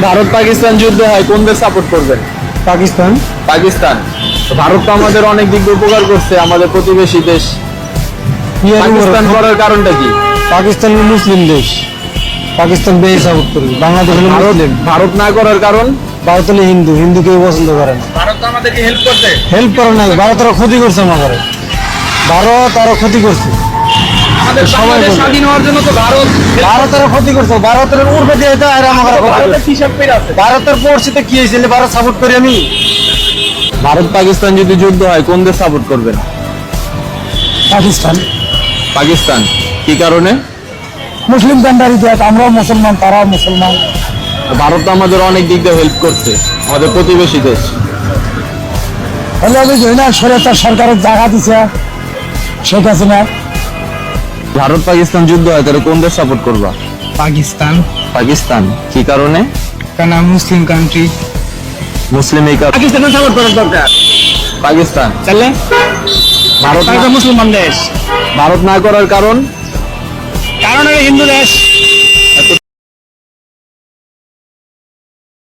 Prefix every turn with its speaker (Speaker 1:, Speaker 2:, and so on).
Speaker 1: ভারত পাকিস্তান যুদ্ধ হয় কোন দেশ সাপোর্ট করবেন?
Speaker 2: পাকিস্তান।
Speaker 1: পাকিস্তান। তো ভারত তো আমাদের অনেক দিক দিয়ে উপকার করছে, আমাদের প্রতিবেশী দেশ। পাকিস্তান করার কারণটা কি?
Speaker 2: পাকিস্তান মুসলিম দেশ, পাকিস্তান বেশি সাপোর্ট করবে। বাংলাদেশ হলো মুসলিম।
Speaker 1: ভারত না করার কারণ?
Speaker 2: ভারত হলো হিন্দু, হিন্দু কেউ পছন্দ করে না।
Speaker 1: ভারত তো আমাদেরকে হেল্প করছে।
Speaker 2: হেল্প করে নাই, ভারত আরো ক্ষতি করছে আমাদের। ভারত আরো ক্ষতি করছে,
Speaker 1: আমাদের
Speaker 2: সবাই
Speaker 1: বাংলাদেশ
Speaker 2: বলবে।
Speaker 1: স্বাধীন হওয়ার জন্য তো ভারত
Speaker 2: ভারতের ক্ষতি করছে, ভারতের উর্বে দিয়ে এটা আর আমার
Speaker 1: ভারতের হিসাব পেয়ে আছে।
Speaker 2: ভারতের পরিস্থিতি কি হয়েছিল, ভারত সাপোর্ট করি আমি।
Speaker 1: ভারত পাকিস্তান যদি যুদ্ধ হয় কোন দেশ সাপোর্ট করবেন?
Speaker 2: পাকিস্তান।
Speaker 1: পাকিস্তান। কি কারণে?
Speaker 2: মুসলিম কান্ট্রি দেশ, আমরাও মুসলমান, তারাও মুসলমান।
Speaker 1: ভারত তো আমাদের অনেক দিক দিয়ে হেল্প করছে, আমাদের প্রতিবেশী দেশ।
Speaker 2: হলে আমি জানি না, স্বৈরাচার সরকারের জায়গা দিছে শেখ হাসিনা।
Speaker 1: ভারত পাকিস্তান যুদ্ধ হয় তাহলে কোন দেশ সাপোর্ট করবা?
Speaker 2: পাকিস্তান।
Speaker 1: পাকিস্তান। কি কারণে?
Speaker 2: কেন মুসলিম কান্ট্রি,
Speaker 1: মুসলিম এই কারণে।
Speaker 2: পাকিস্তানের সাপোর্ট করার দরকার।
Speaker 1: পাকিস্তান।
Speaker 2: তাহলে
Speaker 1: ভারত
Speaker 2: মুসলমান দেশ,
Speaker 1: ভারত না করার কারণ?
Speaker 2: কারণ হিন্দু দেশ।